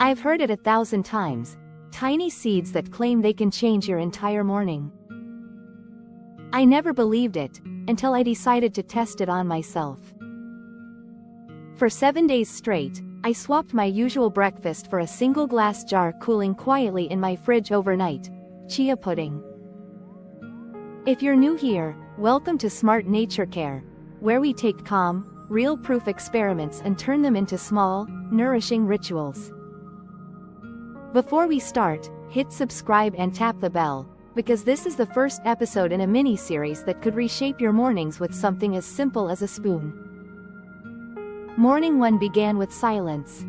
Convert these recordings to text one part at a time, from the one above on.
I've heard it 1,000 times. Tiny seeds that claim they can change your entire morning. I never believed it, until I decided to test it on myself. For 7 days straight, I swapped my usual breakfast for a single glass jar cooling quietly in my fridge overnight, chia pudding. If you're new here, welcome to Smart Nature Care, where we take calm, real-proof experiments and turn them into small, nourishing rituals. Before we start, hit subscribe and tap the bell, because this is the first episode in a mini-series that could reshape your mornings with something as simple as a spoon. Morning 1 began with silence.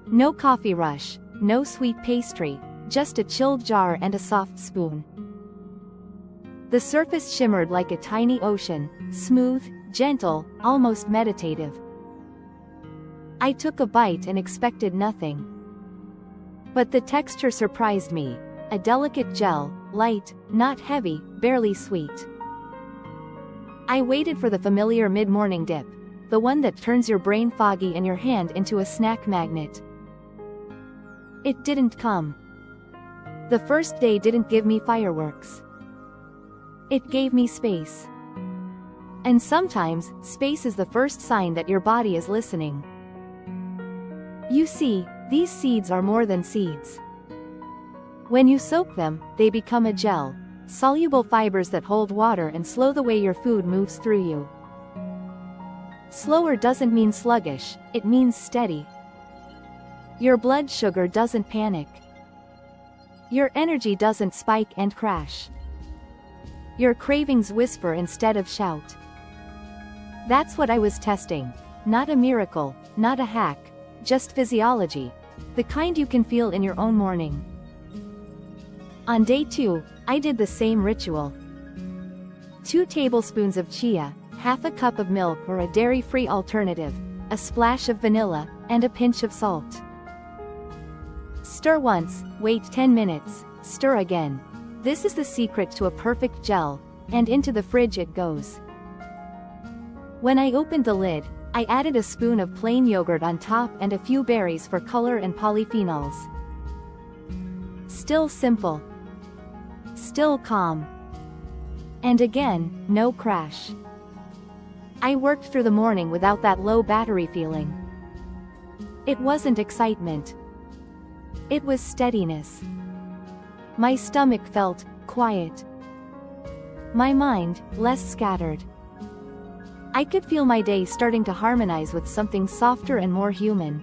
No coffee rush, no sweet pastry, just a chilled jar and a soft spoon. The surface shimmered like a tiny ocean, smooth, gentle, almost meditative. I took a bite and expected nothing. But the texture surprised me. A delicate gel, light, not heavy, barely sweet. I waited for the familiar mid-morning dip, the one that turns your brain foggy and your hand into a snack magnet. It didn't come. The first day didn't give me fireworks. It gave me space. And sometimes, space is the first sign that your body is listening. You see, these seeds are more than seeds. When you soak them, they become a gel, soluble fibers that hold water and slow the way your food moves through you. Slower doesn't mean sluggish, it means steady. Your blood sugar doesn't panic. Your energy doesn't spike and crash. Your cravings whisper instead of shout. That's what I was testing. Not a miracle, not a hack, just physiology. The kind you can feel in your own morning. On day 2, I did the same ritual. 2 tablespoons of chia, half a cup of milk or a dairy-free alternative, a splash of vanilla, and a pinch of salt. Stir once, wait 10 minutes, stir again. This is the secret to a perfect gel, and into the fridge it goes. When I opened the lid, I added a spoon of plain yogurt on top and a few berries for color and polyphenols. Still simple. Still calm. And again, no crash. I worked through the morning without that low battery feeling. It wasn't excitement. It was steadiness. My stomach felt quiet. My mind, less scattered. I could feel my day starting to harmonize with something softer and more human.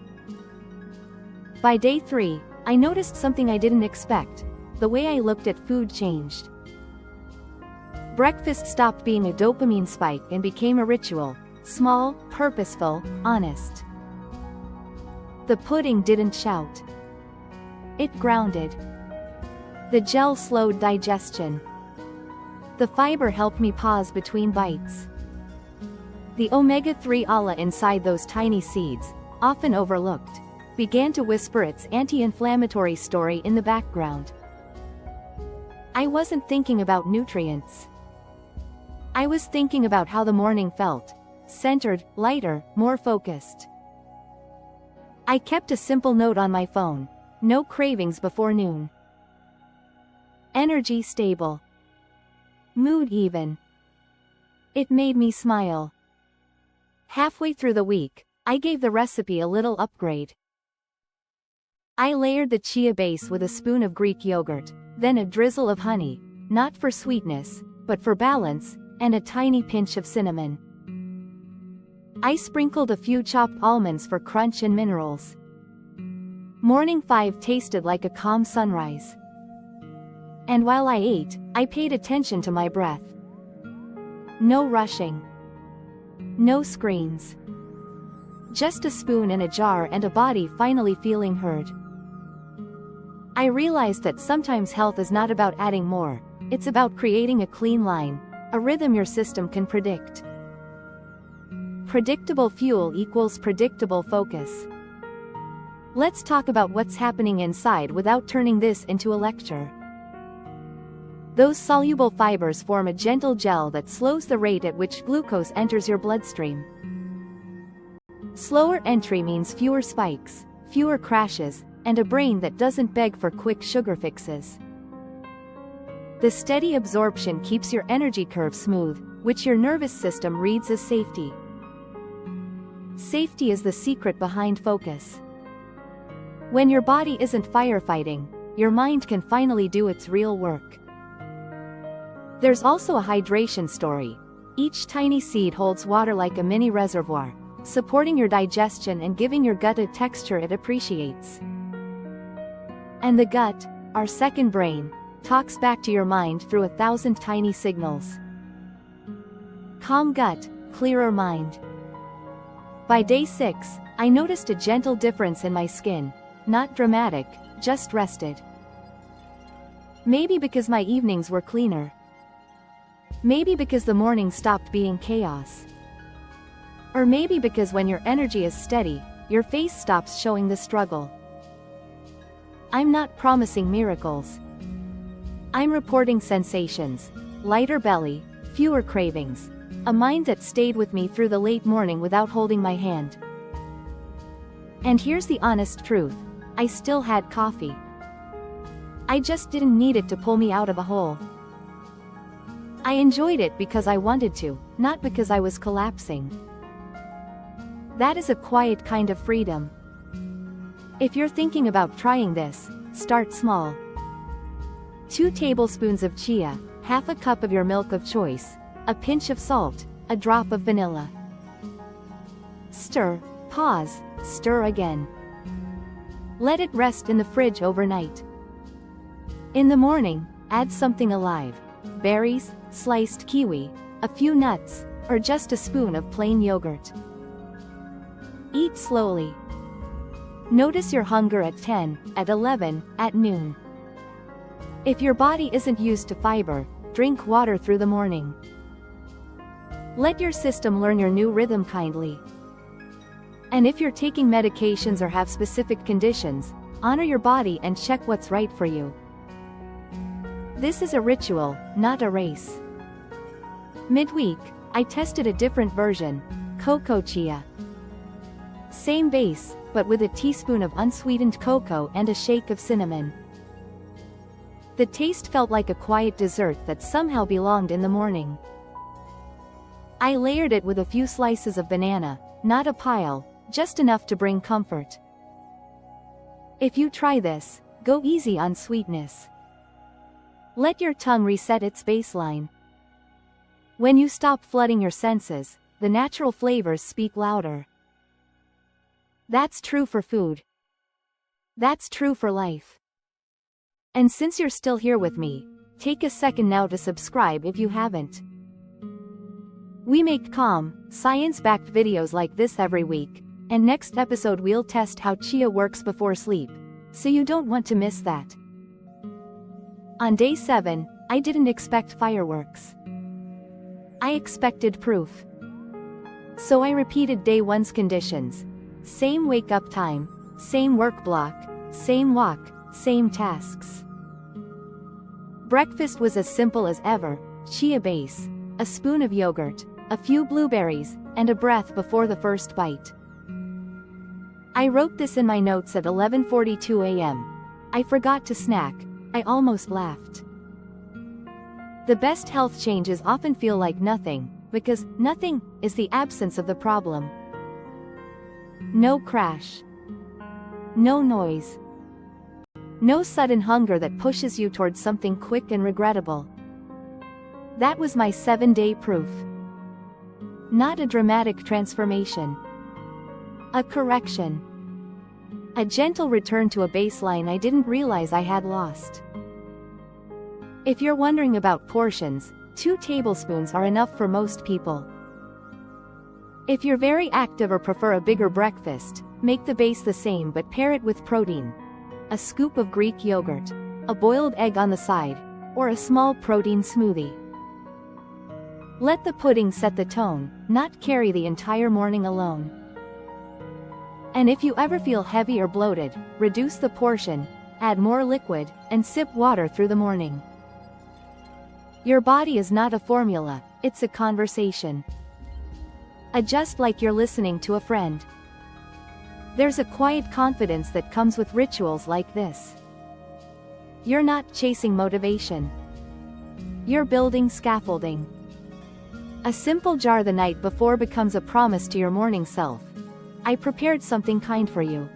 By day 3, I noticed something I didn't expect. The way I looked at food changed. Breakfast stopped being a dopamine spike and became a ritual, small, purposeful, honest. The pudding didn't shout. It grounded. The gel slowed digestion. The fiber helped me pause between bites. The omega-3 ala inside those tiny seeds, often overlooked, began to whisper its anti-inflammatory story in the background. I wasn't thinking about nutrients. I was thinking about how the morning felt, centered, lighter, more focused. I kept a simple note on my phone: no cravings before noon. Energy stable. Mood even. It made me smile. Halfway through the week, I gave the recipe a little upgrade. I layered the chia base with a spoon of Greek yogurt, then a drizzle of honey, not for sweetness, but for balance, and a tiny pinch of cinnamon. I sprinkled a few chopped almonds for crunch and minerals. Morning 5 tasted like a calm sunrise. And while I ate, I paid attention to my breath. No rushing. No screens. Just a spoon and a jar and a body finally feeling heard. I realized that sometimes health is not about adding more, it's about creating a clean line, a rhythm your system can predict. Predictable fuel equals predictable focus. Let's talk about what's happening inside without turning this into a lecture. Those soluble fibers form a gentle gel that slows the rate at which glucose enters your bloodstream. Slower entry means fewer spikes, fewer crashes, and a brain that doesn't beg for quick sugar fixes. The steady absorption keeps your energy curve smooth, which your nervous system reads as safety. Safety is the secret behind focus. When your body isn't firefighting, your mind can finally do its real work. There's also a hydration story. Each tiny seed holds water like a mini reservoir, supporting your digestion and giving your gut a texture it appreciates. And the gut, our second brain, talks back to your mind through 1,000 tiny signals. Calm gut, clearer mind. By day 6, I noticed a gentle difference in my skin, not dramatic, just rested. Maybe because my evenings were cleaner. Maybe because the morning stopped being chaos. Or maybe because when your energy is steady, your face stops showing the struggle. I'm not promising miracles. I'm reporting sensations: lighter belly, fewer cravings, a mind that stayed with me through the late morning without holding my hand. And here's the honest truth: I still had coffee. I just didn't need it to pull me out of a hole. I enjoyed it because I wanted to, not because I was collapsing. That is a quiet kind of freedom. If you're thinking about trying this, start small. 2 tablespoons of chia, half a cup of your milk of choice, a pinch of salt, a drop of vanilla. Stir, pause, stir again. Let it rest in the fridge overnight. In the morning, add something alive: berries, sliced kiwi, a few nuts, or just a spoon of plain yogurt. Eat slowly. Notice your hunger at 10, at 11, at noon. If your body isn't used to fiber, drink water through the morning. Let your system learn your new rhythm kindly. And if you're taking medications or have specific conditions, honor your body and check what's right for you. This is a ritual, not a race. Midweek, I tested a different version: cocoa chia. Same base, but with a teaspoon of unsweetened cocoa and a shake of cinnamon. The taste felt like a quiet dessert that somehow belonged in the morning. I layered it with a few slices of banana, not a pile, just enough to bring comfort. If you try this, go easy on sweetness. Let your tongue reset its baseline. When you stop flooding your senses, the natural flavors speak louder. That's true for food. That's true for life. And since you're still here with me, take a second now to subscribe if you haven't. We make calm, science-backed videos like this every week, and next episode we'll test how chia works before sleep, so you don't want to miss that. On day 7, I didn't expect fireworks. I expected proof. So I repeated day 1's conditions. Same wake-up time, same work block, same walk, same tasks. Breakfast was as simple as ever: chia base, a spoon of yogurt, a few blueberries, and a breath before the first bite. I wrote this in my notes at 11:42 a.m. I forgot to snack. I almost laughed. The best health changes often feel like nothing, because nothing is the absence of the problem. No crash. No noise. No sudden hunger that pushes you towards something quick and regrettable. That was my 7-day proof. Not a dramatic transformation. A correction. A gentle return to a baseline I didn't realize I had lost. If you're wondering about portions, 2 tablespoons are enough for most people. If you're very active or prefer a bigger breakfast, make the base the same but pair it with protein. A scoop of Greek yogurt, a boiled egg on the side, or a small protein smoothie. Let the pudding set the tone, not carry the entire morning alone. And if you ever feel heavy or bloated, reduce the portion, add more liquid, and sip water through the morning. Your body is not a formula, it's a conversation. Adjust like you're listening to a friend. There's a quiet confidence that comes with rituals like this. You're not chasing motivation. You're building scaffolding. A simple jar the night before becomes a promise to your morning self. I prepared something kind for you.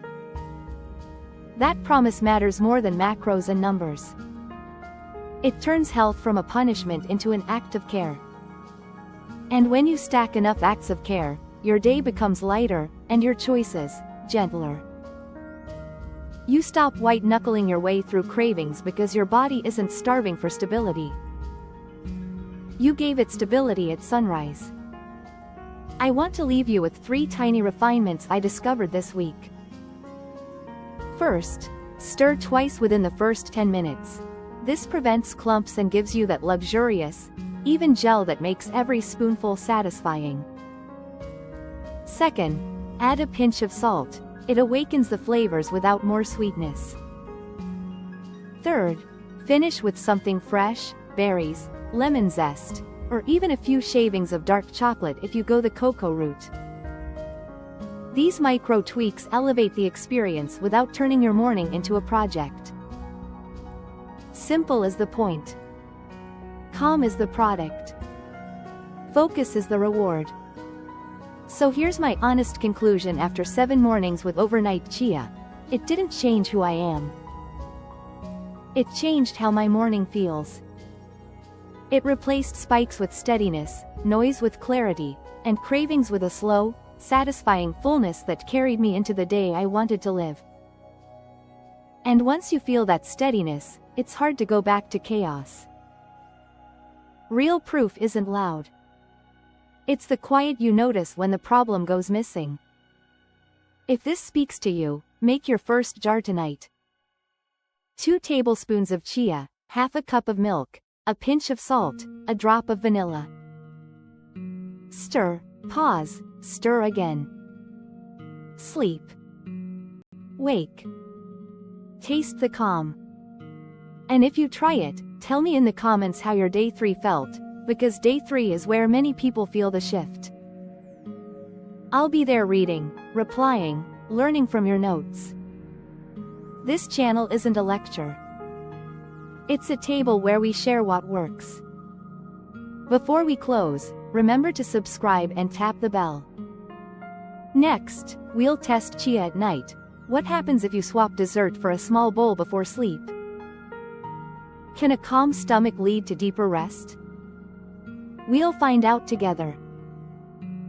That promise matters more than macros and numbers. It turns health from a punishment into an act of care. And when you stack enough acts of care, your day becomes lighter, and your choices, gentler. You stop white-knuckling your way through cravings because your body isn't starving for stability. You gave it stability at sunrise. I want to leave you with 3 tiny refinements I discovered this week. First, stir twice within the first 10 minutes. This prevents clumps and gives you that luxurious, even gel that makes every spoonful satisfying. Second, add a pinch of salt. It awakens the flavors without more sweetness. Third, finish with something fresh, berries, lemon zest, or even a few shavings of dark chocolate if you go the cocoa route. These micro tweaks elevate the experience without turning your morning into a project. Simple is the point. Calm is the product. Focus is the reward. So here's my honest conclusion after 7 mornings with overnight Chia. It didn't change who I am. It changed how my morning feels. It replaced spikes with steadiness, noise with clarity, and cravings with a slow, satisfying fullness that carried me into the day I wanted to live. And once you feel that steadiness, it's hard to go back to chaos. Real proof isn't loud. It's the quiet you notice when the problem goes missing. If this speaks to you, make your first jar tonight. 2 tablespoons of chia, half a cup of milk, a pinch of salt, a drop of vanilla. Stir, pause, stir again. Sleep. Wake. Taste the calm. And if you try it, tell me in the comments how your day 3 felt, because day 3 is where many people feel the shift. I'll be there reading, replying, learning from your notes. This channel isn't a lecture. It's a table where we share what works. Before we close, remember to subscribe and tap the bell. Next, we'll test Chia at night. What happens if you swap dessert for a small bowl before sleep? Can a calm stomach lead to deeper rest? We'll find out together.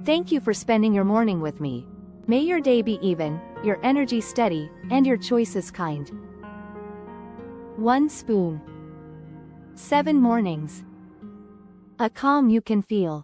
Thank you for spending your morning with me. May your day be even, your energy steady, and your choices kind. 1 spoon. 7 mornings. A calm you can feel.